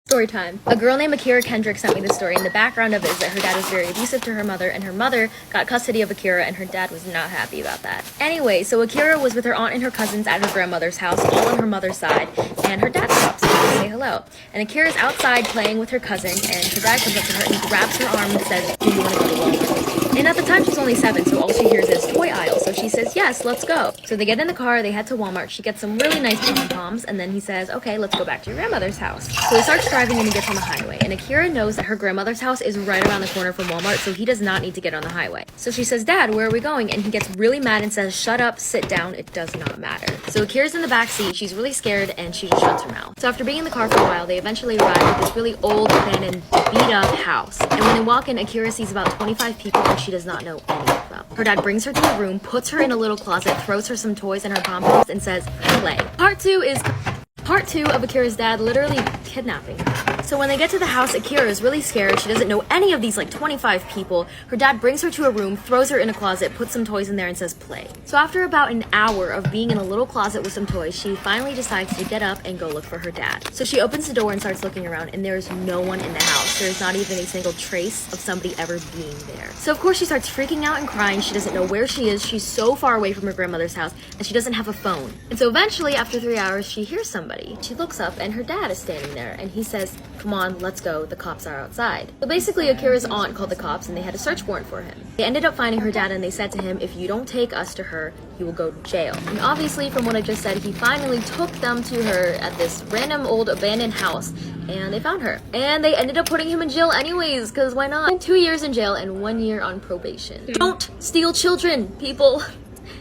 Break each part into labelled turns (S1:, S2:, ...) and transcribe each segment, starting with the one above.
S1: Story time. A girl named Akira Kendrick sent me this story, and the background of it is that her dad was very abusive to her mother, and her mother got custody of Akira, and her dad was not happy about that. Anyway, so Akira was with her aunt and her cousins at her grandmother's house, all on her mother's side, and her dad stops in to say hello. And Akira's outside playing with her cousin, and her dad comes up to her and grabs her arm and says, "Do you want to go to Walmart?" And at the time, she's only 7, so all she hears is toy aisle. So she says, "Yes, let's go." So they get in the car, they head to Walmart. She gets some really nice pom-poms, and then he says, "Okay, let's go back to your grandmother's house." So he starts driving and he gets on the highway. And Akira knows that her grandmother's house is right around the corner from Walmart, so he does not need to get on the highway. So she says, "Dad, where are we going?" And he gets really mad and says, "Shut up, sit down, it does not matter." So Akira's in the back seat, she's really scared, and she just shuts her mouth. So after being in the car for a while, they eventually arrive at this really old, abandoned, beat-up house. And when they walk in, Akira sees about 25 people and she does not know any of them. Her dad brings her to a room, puts her in a little closet, throws her some toys and her pom-poms, and says, "Play." Part two of Akira's dad literally kidnapping her. So when they get to the house, Akira is really scared. She doesn't know any of these 25 people. Her dad brings her to a room, throws her in a closet, puts some toys in there, and says, "Play." So after about an hour of being in a little closet with some toys, she finally decides to get up and go look for her dad. So she opens the door and starts looking around, and there is no one in the house. There is not even a single trace of somebody ever being there. So of course she starts freaking out and crying. She doesn't know where she is. She's so far away from her grandmother's house, and she doesn't have a phone. And so eventually, after 3 hours, she hears somebody. She looks up, and her dad is standing there, and he says, "Come on, let's go. The cops are outside." So basically, Akira's aunt called the cops, and they had a search warrant for him. They ended up finding her dad, and they said to him, "If you don't take us to her, you will go to jail." And obviously, from what I just said, he finally took them to her at this random old abandoned house, and they found her. And they ended up putting him in jail anyways, because why not? 2 years in jail and 1 year on probation. Don't steal children, people.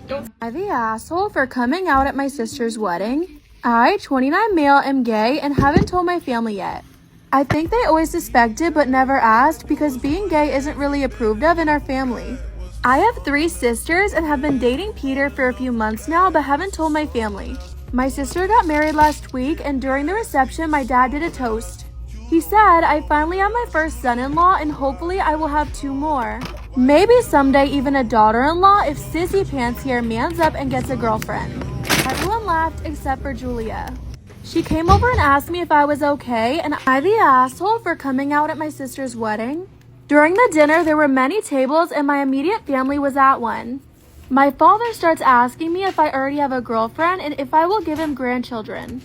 S1: Don't.
S2: Am I the asshole for coming out at my sister's wedding? I, 29 male, am gay and haven't told my family yet. I think they always suspected but never asked because being gay isn't really approved of in our family. I have 3 sisters and have been dating Peter for a few months now but haven't told my family. My sister got married last week, and during the reception my dad did a toast. He said, "I finally have my first son-in-law and hopefully I will have 2 more. Maybe someday even a daughter-in-law if Sissy Pants here mans up and gets a girlfriend." Everyone laughed except for Julia. She came over and asked me if I was okay, and I the asshole for coming out at my sister's wedding. During the dinner, there were many tables and my immediate family was at one. My father starts asking me if I already have a girlfriend and if I will give him grandchildren.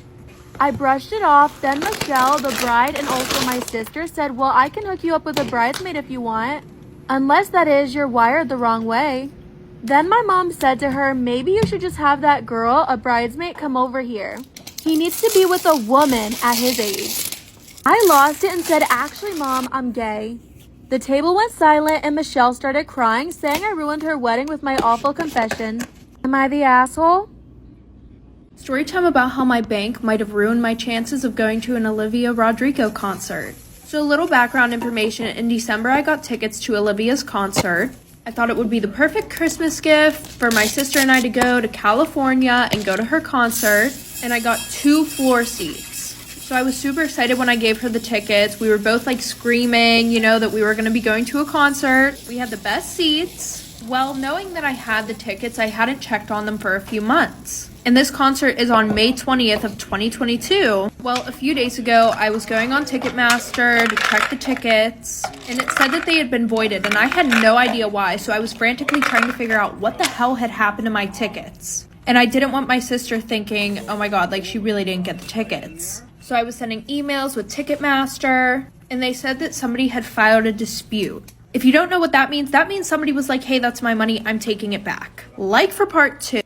S2: I brushed it off, then Michelle, the bride, and also my sister said, "Well, I can hook you up with a bridesmaid if you want. Unless that is, you're wired the wrong way." Then my mom said to her, "Maybe you should just have that girl, a bridesmaid, come over here. He needs to be with a woman at his age." I lost it and said, "Actually, Mom, I'm gay." The table went silent and Michelle started crying, saying I ruined her wedding with my awful confession. Am I the asshole?
S3: Story time about how my bank might have ruined my chances of going to an Olivia Rodrigo concert. So a little background information. In December, I got tickets to Olivia's concert. I thought it would be the perfect Christmas gift for my sister and I to go to California and go to her concert. And I got 2 floor seats. So I was super excited when I gave her the tickets. We were both screaming, that we were going to be going to a concert. We had the best seats. Well, knowing that I had the tickets, I hadn't checked on them for a few months. And this concert is on May 20th of 2022. Well, a few days ago, I was going on Ticketmaster to check the tickets, and it said that they had been voided, and I had no idea why, so I was frantically trying to figure out what the hell had happened to my tickets. And I didn't want my sister thinking, oh my god, she really didn't get the tickets. So I was sending emails with Ticketmaster, and they said that somebody had filed a dispute. If you don't know what that means somebody was like, "Hey, that's my money, I'm taking it back." For part 2.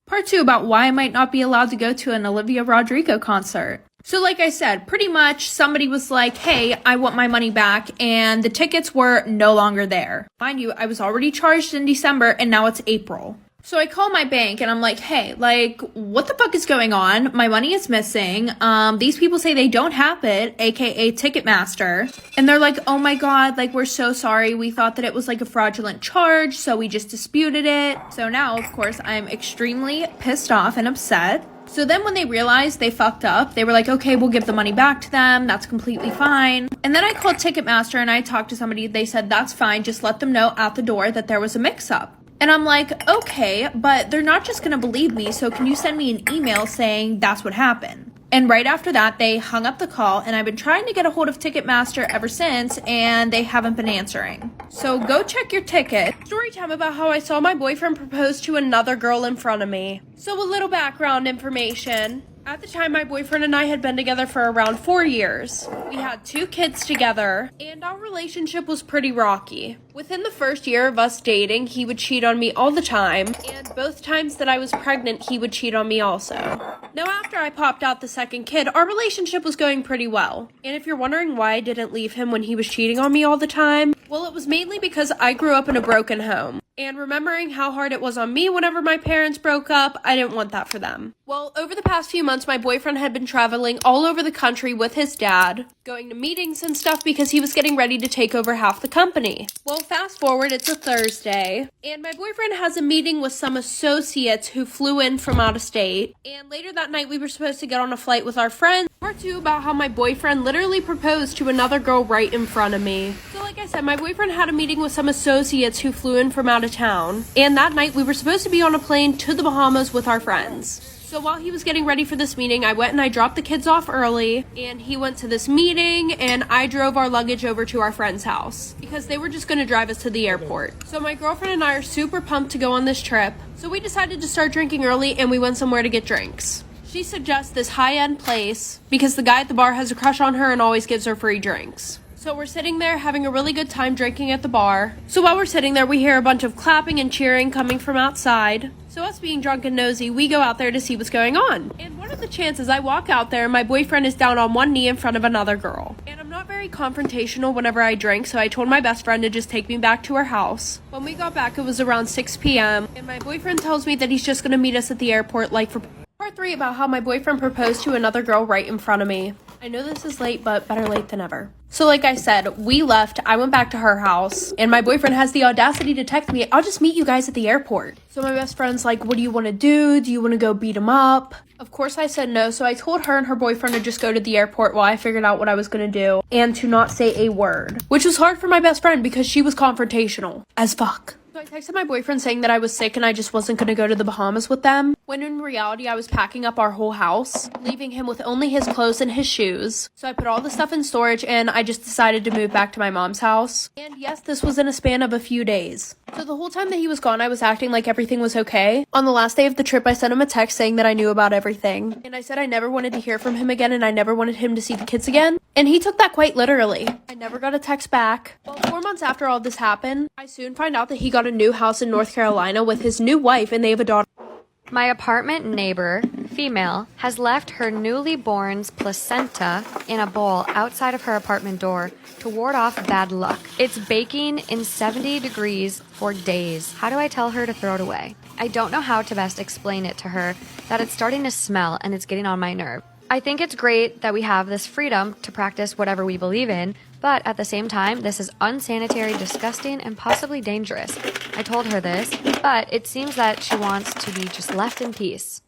S3: Part 2 about why I might not be allowed to go to an Olivia Rodrigo concert. So like I said, pretty much somebody was like, "Hey, I want my money back," and the tickets were no longer there. Mind you, I was already charged in December and now it's April. So I call my bank and I'm like, "Hey, what the fuck is going on? My money is missing. These people say they don't have it, aka Ticketmaster." And they're like, "Oh my god, we're so sorry. We thought that it was a fraudulent charge, so we just disputed it." So now, of course, I'm extremely pissed off and upset. So then when they realized they fucked up, they were like, "Okay, we'll give the money back to them. That's completely fine." And then I called Ticketmaster and I talked to somebody. They said, "That's fine. Just let them know at the door that there was a mix-up." And I'm like, "Okay, but they're not just gonna believe me, so can you send me an email saying that's what happened?" And right after that, they hung up the call, and I've been trying to get a hold of Ticketmaster ever since, and they haven't been answering. So go check your ticket. Story time about how I saw my boyfriend propose to another girl in front of me. So a little background information. At the time, my boyfriend and I had been together for around 4 years. We had 2 kids together, and our relationship was pretty rocky. Within the first year of us dating, he would cheat on me all the time, and both times that I was pregnant, he would cheat on me also. Now, after I popped out the second kid, our relationship was going pretty well. And if you're wondering why I didn't leave him when he was cheating on me all the time, well, it was mainly because I grew up in a broken home. And remembering how hard it was on me whenever my parents broke up, I didn't want that for them. Well, over the past few months, my boyfriend had been traveling all over the country with his dad, going to meetings and stuff because he was getting ready to take over half the company. Well, fast forward, it's a Thursday, and my boyfriend has a meeting with some associates who flew in from out of state. And later that night, we were supposed to get on a flight with our friends. Part 2 about how my boyfriend literally proposed to another girl right in front of me. So like I said, my boyfriend had a meeting with some associates who flew in from out of town. And that night, we were supposed to be on a plane to the Bahamas with our friends. So while he was getting ready for this meeting, I went and I dropped the kids off early, and he went to this meeting, and I drove our luggage over to our friend's house because they were just going to drive us to the airport. So my girlfriend and I are super pumped to go on this trip. So we decided to start drinking early, and we went somewhere to get drinks. She suggests this high-end place because the guy at the bar has a crush on her and always gives her free drinks. So we're sitting there having a really good time drinking at the bar. So while we're sitting there, we hear a bunch of clapping and cheering coming from outside. So us being drunk and nosy, we go out there to see what's going on. And what are the chances I walk out there and my boyfriend is down on one knee in front of another girl? And I'm not very confrontational whenever I drink, so I told my best friend to just take me back to her house. When we got back, it was around 6 p.m. And my boyfriend tells me that he's just going to meet us at the airport like for part 3 about how my boyfriend proposed to another girl right in front of me. I know this is late, but better late than never. So like I said, we left, I went back to her house, and my boyfriend has the audacity to text me, I'll just meet you guys at the airport. So my best friend's like, what do you want to do? Do you want to go beat him up? Of course I said no, so I told her and her boyfriend to just go to the airport while I figured out what I was going to do, and to not say a word. Which was hard for my best friend because she was confrontational as fuck. So I texted my boyfriend saying that I was sick and I just wasn't going to go to the Bahamas with them, when in reality I was packing up our whole house, leaving him with only his clothes and his shoes. So I put all the stuff in storage and I just decided to move back to my mom's house. And yes, this was in a span of a few days. So the whole time that he was gone, I was acting like everything was okay. On the last day of the trip, I sent him a text saying that I knew about everything. And I said I never wanted to hear from him again and I never wanted him to see the kids again. And he took that quite literally. I never got a text back. Well, 4 months after all this happened, I soon find out that he got a new house in North Carolina with his new wife and they have a daughter.
S4: My apartment neighbor, female, has left her newly born's placenta in a bowl outside of her apartment door to ward off bad luck. It's baking in 70 degrees for days. How do I tell her to throw it away? I don't know how to best explain it to her that it's starting to smell and it's getting on my nerve. I think it's great that we have this freedom to practice whatever we believe in, but at the same time, this is unsanitary, disgusting, and possibly dangerous. I told her this, but it seems that she wants to be just left in peace.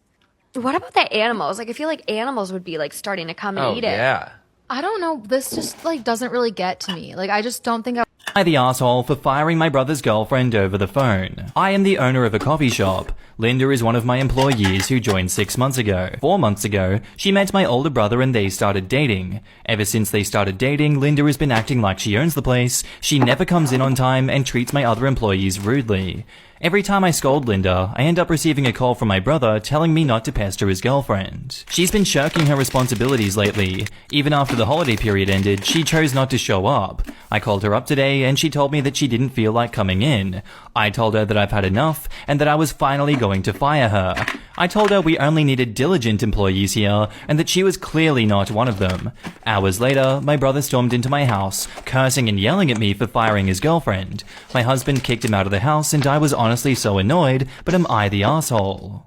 S4: What about the animals? Like, I feel like animals would be, like, starting to come and eat it.
S5: Yeah.
S6: I don't know. This just, like, doesn't really get to me. Like, I just don't think
S5: I the asshole for firing my brother's girlfriend over the phone. I am the owner of a coffee shop. Linda is one of my employees who joined 6 months ago. 4 months ago, she met my older brother and they started dating. Ever since they started dating, Linda has been acting like she owns the place. She never comes in on time and treats my other employees rudely. Every time I scold Linda, I end up receiving a call from my brother telling me not to pester his girlfriend. She's been shirking her responsibilities lately. Even after the holiday period ended, she chose not to show up. I called her up today and she told me that she didn't feel like coming in. I told her that I've had enough and that I was finally going to fire her. I told her we only needed diligent employees here and that she was clearly not one of them. Hours later, my brother stormed into my house, cursing and yelling at me for firing his girlfriend. My husband kicked him out of the house and I was honestly so annoyed, but am I the asshole?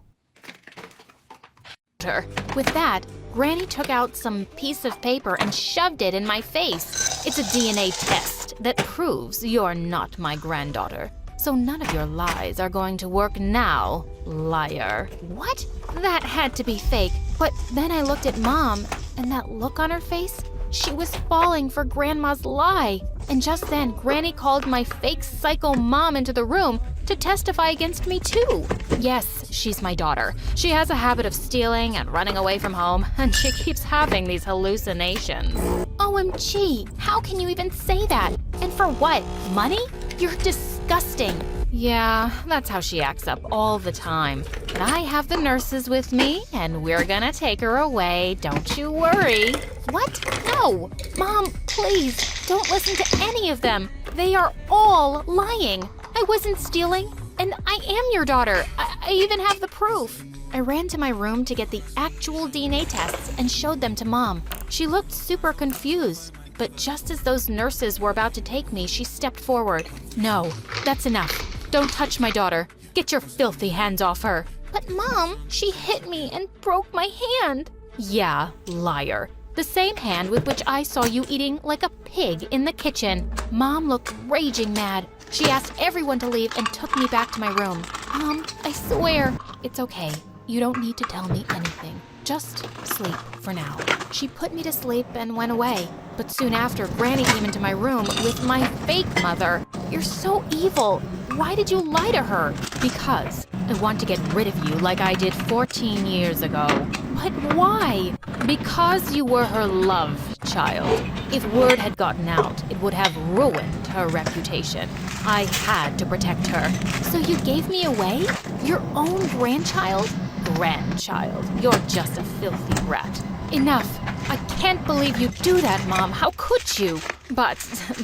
S7: With that, Granny took out some piece of paper and shoved it in my face. It's a DNA test that proves you're not my granddaughter. So none of your lies are going to work now, liar. What? That had to be fake. But then I looked at Mom, and that look on her face, she was falling for Grandma's lie. And just then, Granny called my fake psycho mom into the room to testify against me too. Yes, she's my daughter. She has a habit of stealing and running away from home, and she keeps having these hallucinations. OMG, how can you even say that? And for what? Money? You're disgusting. Yeah, that's how she acts up all the time. But I have the nurses with me, and we're gonna take her away. Don't you worry. What? No. Mom, please, don't listen to any of them. They are all lying. I wasn't stealing, and I am your daughter. I even have the proof. I ran to my room to get the actual DNA tests and showed them to Mom. She looked super confused. But just as those nurses were about to take me, she stepped forward. No, that's enough. Don't touch my daughter. Get your filthy hands off her. But Mom, she hit me and broke my hand. Yeah, liar. The same hand with which I saw you eating like a pig in the kitchen. Mom looked raging mad. She asked everyone to leave and took me back to my room. Mom, I swear. It's okay. You don't need to tell me anything. Just sleep for now. She put me to sleep and went away. But soon after, Granny came into my room with my fake mother. You're so evil. Why did you lie to her? Because I want to get rid of you like I did 14 years ago. But why? Because you were her love child. If word had gotten out, it would have ruined her reputation. I had to protect her. So you gave me away? Your own grandchild? Grandchild, you're just a filthy brat. Enough. I can't believe you do that, Mom. How could you? But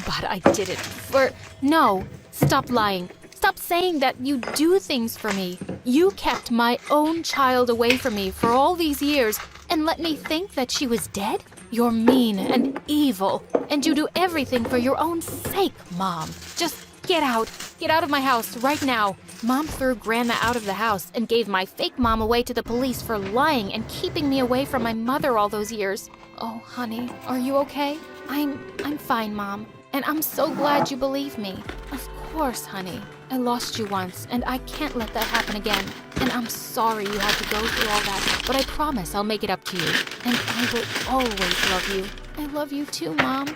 S7: I did it for... No. Stop lying. Stop saying that you do things for me. You kept my own child away from me for all these years and let me think that she was dead? You're mean and evil, and you do everything for your own sake, Mom. Just get out. Get out of my house right now. Mom threw Grandma out of the house and gave my fake mom away to the police for lying and keeping me away from my mother all those years. Oh, honey, are you okay? I'm fine, Mom, and I'm so glad you believe me. Of course, honey. I lost you once, and I can't let that happen again. And I'm sorry you had to go through all that, but I promise I'll make it up to you. And I will always love you. I love you too, Mom.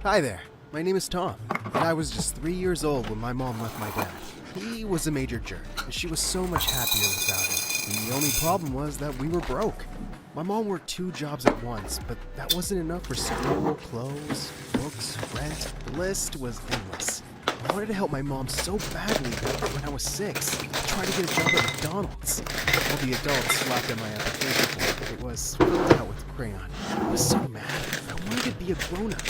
S8: Hi there, my name is Tom, and I was just 3 years old when my mom left my dad. He was a major jerk, and she was so much happier without him. The only problem was that we were broke. My mom worked 2 jobs at once, but that wasn't enough for school, clothes, books, rent. The list was endless. I wanted to help my mom so badly that when I was 6, I tried to get a job at McDonald's. All the adults slapped at my application form. It was filled out with crayon. I was so mad. I wanted to be a grown-up.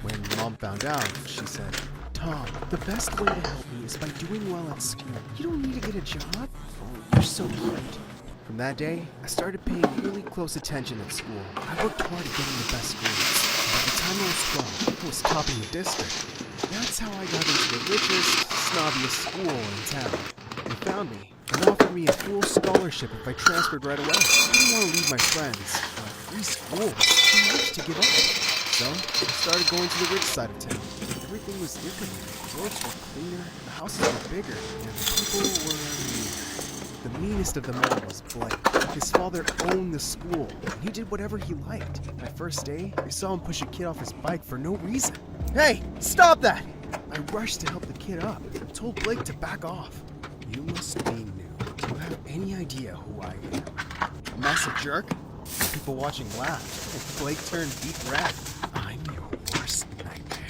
S8: When Mom found out, she said, Tom, the best way to help me is by doing well at school. You don't need to get a job. Oh, you're so cute. From that day, I started paying really close attention at school. I worked hard at getting the best grades. By the time I was 12, I was topping the district. That's how I got into the richest, snobbiest school in town. They found me and offered me a full scholarship if I transferred right away. I didn't want to leave my friends, but free school was too much to give up. So, I started going to the rich side of town. Everything was different. The roads were cleaner, the houses were bigger, and the people were meaner. The meanest of them all was Blake. His father owned the school. He did whatever he liked. My first day, I saw him push a kid off his bike for no reason. Hey, stop that! I rushed to help the kid up. I told Blake to back off. You must be new. Do you have any idea who I am? A massive jerk? People watching laughed. Blake turned deep red. I'm your worst nightmare.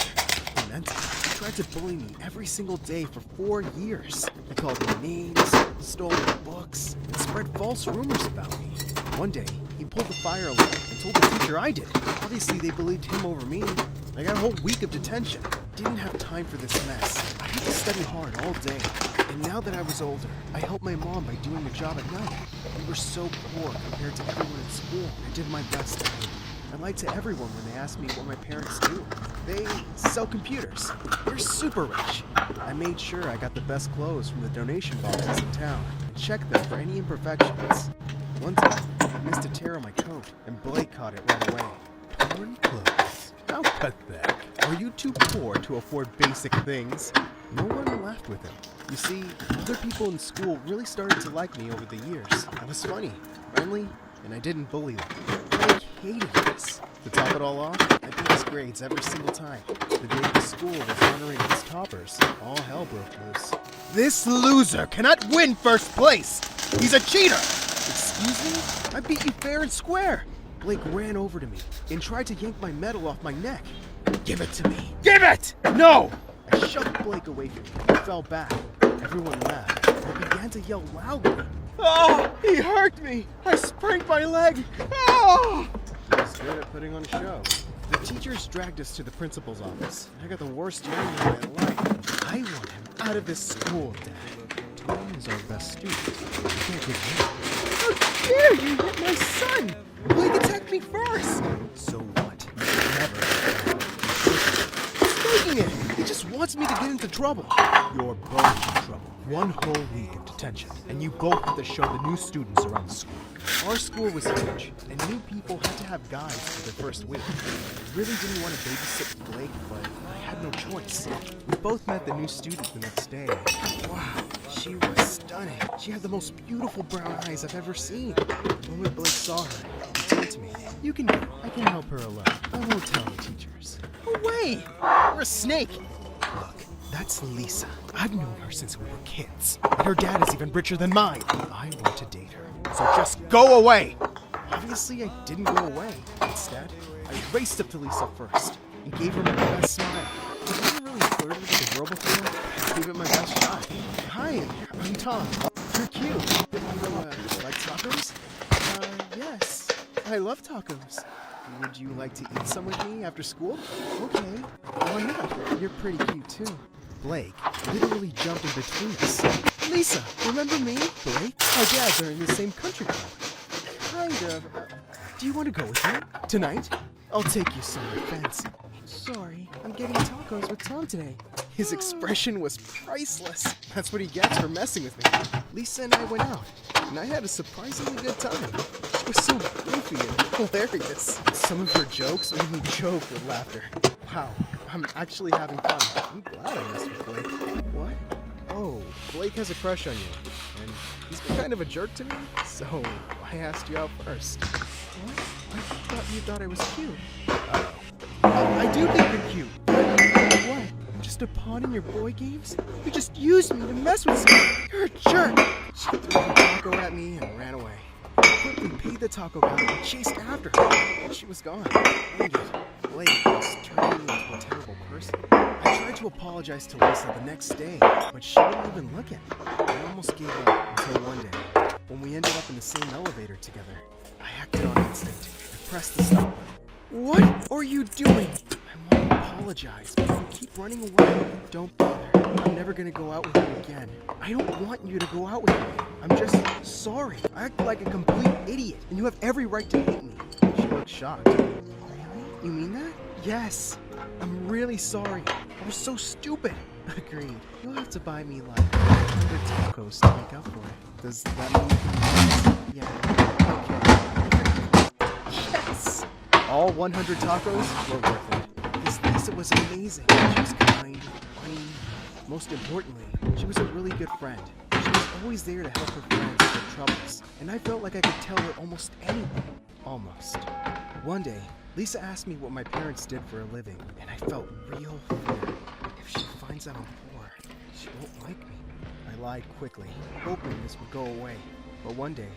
S8: He meant it. He tried to bully me every single day for 4 years. He called me names, stole my books, and spread false rumors about me. One day, he pulled the fire alarm and told the teacher I did. Obviously, they believed him over me. I got a whole week of detention. Didn't have time for this mess. I had to study hard all day. And now that I was older, I helped my mom by doing a job at night. We were so poor compared to everyone in school. I did my best to help. I lied to everyone when they asked me what my parents do. They sell computers. They're super rich. I made sure I got the best clothes from the donation boxes in town and checked them for any imperfections. One time, I missed a tear on my coat, and Blake caught it right away. Torn clothes. How pathetic. Are you too poor to afford basic things? No one laughed with him. You see, other people in school really started to like me over the years. I was funny, friendly, and I didn't bully them. Blake hated this. To top it all off, I beat his grades every single time. The day the school was honoring its toppers, all hell broke loose. This loser cannot win first place! He's a cheater! Excuse me? I beat you fair and square! Blake ran over to me and tried to yank my medal off my neck. Give it to me! Give it! No! I shoved Blake away from me and fell back. Everyone laughed and began to yell loudly. Oh, he hurt me! I sprained my leg! Oh! He was good at putting on a show. The teachers dragged us to the principal's office. I got the worst yelling of my life. I want him out of this school, Dad. Tom is our best student. You can't get him. How dare you hit my son! Blake attacked me first! So what? Never. He's faking it! He just wants me to get into trouble. You're both in trouble. 1 whole week of detention, and you both have to show the new students around the school. Our school was huge, and new people had to have guides for their first week. I really didn't want to babysit Blake, but I had no choice. We both met the new student the next day. Wow, she was stunning. She had the most beautiful brown eyes I've ever seen. The moment Blake saw her, he turned to me. You can go. I can help her alone. I won't tell the teachers. No way! You're a snake! Look, that's Lisa. I've known her since we were kids. And her dad is even richer than mine. I want to date her. So just go away! Obviously, I didn't go away. Instead, I raced up to Lisa first and gave her my best smile. I've never really flirted with a girl before. I gave it my best shot. Hi, I'm Tom. You're cute. Like tacos? Yes. I love tacos. Would you like to eat some with me after school? Okay. Why not? You're pretty cute too. Blake literally jumped in between us. Lisa, remember me? Blake? Our dads are in the same country club. Kind of. Do you want to go with me? Tonight? I'll take you somewhere fancy. Sorry, I'm getting tacos with Tom today. His expression was priceless. That's what he gets for messing with me. Lisa and I went out, and I had a surprisingly good time. She was so goofy and hilarious. Some of her jokes made me choke with laughter. Wow, I'm actually having fun. I'm glad I messed with Blake. What? Oh, Blake has a crush on you, and he's been kind of a jerk to me, so I asked you out first. What? I thought you thought I was cute. Uh-oh. I do think you're cute. What? I'm just a pawn in your boy games? You just used me to mess with me. You're a jerk. She threw the taco at me and ran away. I quickly paid the taco guy and chased after her. She was gone. Dang it. Blake was turning me into a terrible person. I tried to apologize to Lisa the next day, but she wouldn't even look at me. I almost gave up until one day, when we ended up in the same elevator together. I acted on instinct. I pressed the stop button. What are you doing? I want to apologize, but you keep running away. Don't bother. I'm never gonna go out with you again. I don't want you to go out with me. I'm just sorry. I act like a complete idiot, and you have every right to hate me. She looked shocked. Really? You mean that? Yes. I'm really sorry. I was so stupid. Agreed. You'll have to buy me like 100 tacos to make up for it. Does that mean you can? Yeah. Okay. Yes. All 100 tacos were worth it. This Lisa was amazing. She was kind, funny. Most importantly, she was a really good friend. She was always there to help her friends with their troubles, and I felt like I could tell her almost anything. Almost. One day, Lisa asked me what my parents did for a living, and I felt real fear. If she finds out I'm poor, she won't like me. I lied quickly, hoping this would go away. But one day,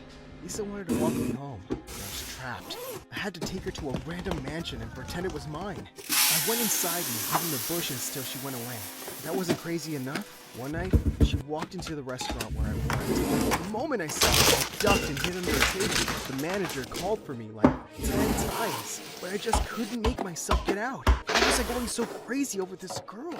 S8: Lisa wanted to walk me home, and I was trapped. I had to take her to a random mansion and pretend it was mine. I went inside and hid in the bushes till she went away. If that wasn't crazy enough, one night, she walked into the restaurant where I worked. The moment I saw her, I ducked and hid under the table. The manager called for me like 10 times, but I just couldn't make myself get out. Why was I going so crazy over this girl?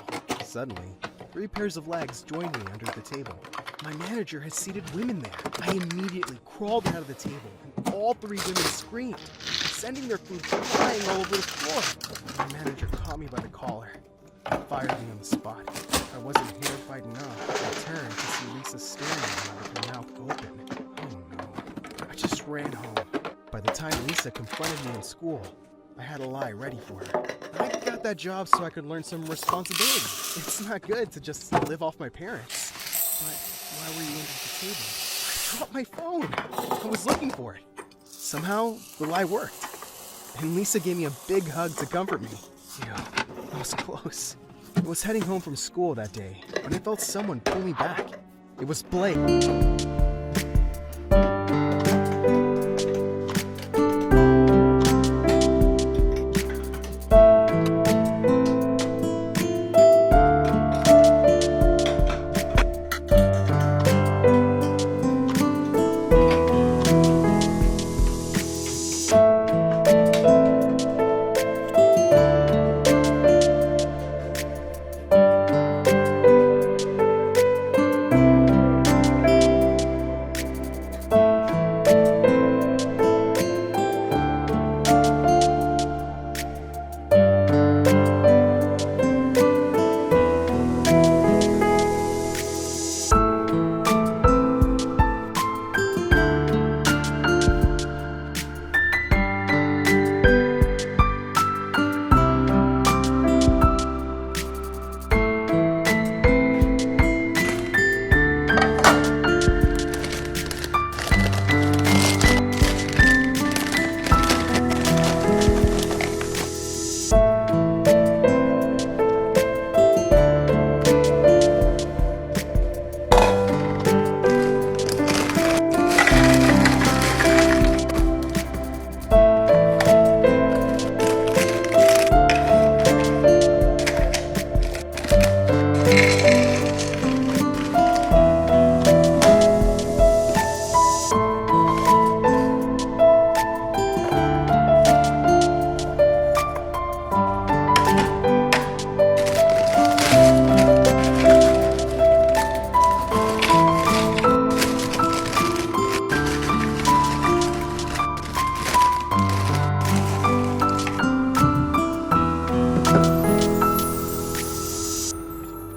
S8: Suddenly, 3 pairs of legs joined me under the table. My manager had seated women there. I immediately crawled out of the table, and all 3 women screamed, sending their food flying all over the floor. My manager caught me by the collar and fired me on the spot. I wasn't terrified enough. I turned to see Lisa staring at me with her mouth open. Oh no. I just ran home. By the time Lisa confronted me in school, I had a lie ready for her. I got that job so I could learn some responsibility. It's not good to just live off my parents. But why were you under the table? I dropped my phone. I was looking for it. Somehow, the lie worked. and Lisa gave me a big hug to comfort me. Yeah, I was close. I was heading home from school that day when I felt someone pull me back. It was Blake.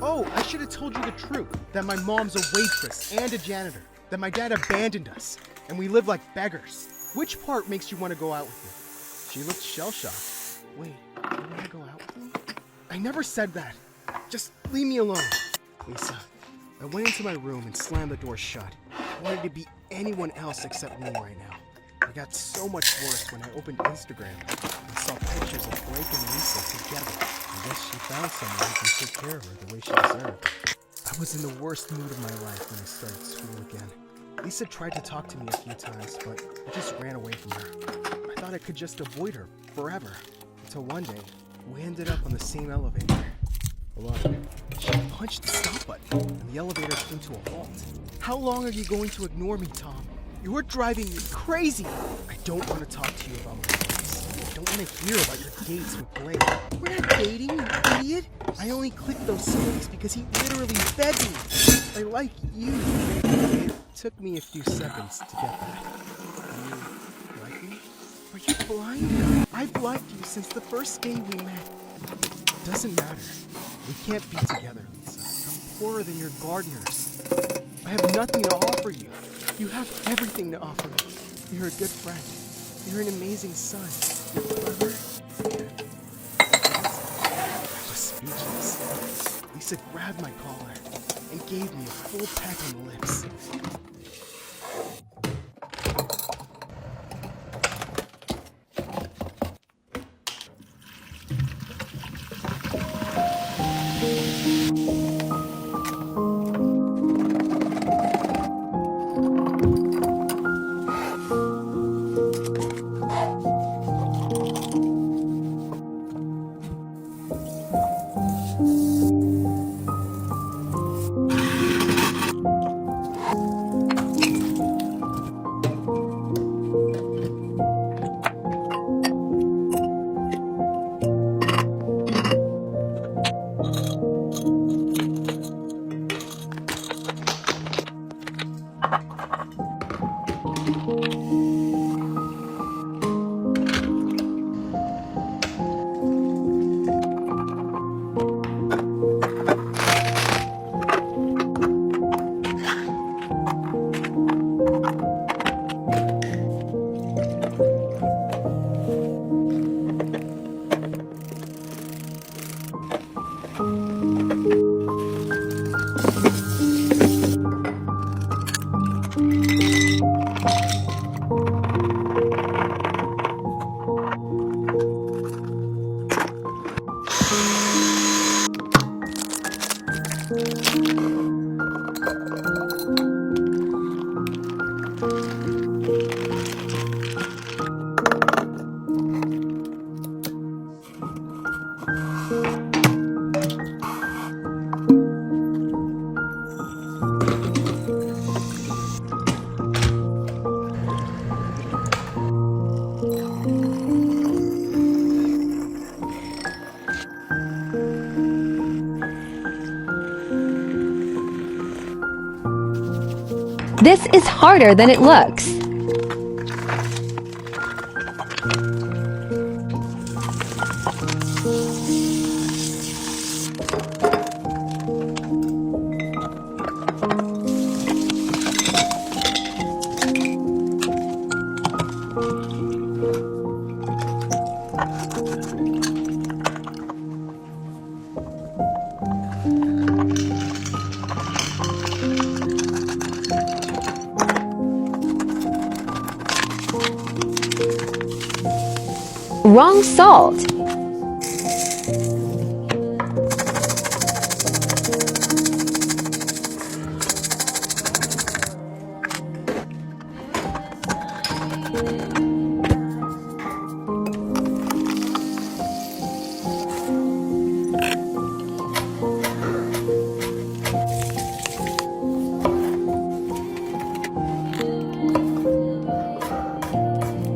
S8: Oh, I should have told you the truth. That my mom's a waitress and a janitor. That my dad abandoned us. And we live like beggars. Which part makes you want to go out with me? She looked shell-shocked. Wait, you want to go out with me? I never said that. Just leave me alone. Lisa, I went into my room and slammed the door shut. I wanted to be anyone else except me right now. It got so much worse when I opened Instagram and saw pictures of Blake and Lisa together. I guess she found someone who can take care of her the way she deserved. I was in the worst mood of my life when I started school again. Lisa tried to talk to me a few times, but I just ran away from her. I thought I could just avoid her forever. Until one day, we ended up on the same elevator. Hold on. She punched the stop button, and the elevator came to a halt. How long are you going to ignore me, Tom? You're driving me crazy! I don't want to talk to you about my dates. I don't want to hear about your dates with Blake. We're not dating, you idiot! I only clicked those things because he literally fed me! I like you! It took me a few seconds to get that. You like me? Are you blind? I've liked you since the first day we met. Doesn't matter. We can't be together, Lisa. I'm poorer than your gardeners. I have nothing to offer you. You have everything to offer me. You're a good friend. You're an amazing son. You're clever. I was speechless. Lisa grabbed my collar and gave me a full peck on the lips.
S9: This is harder than it looks. Wrong salt.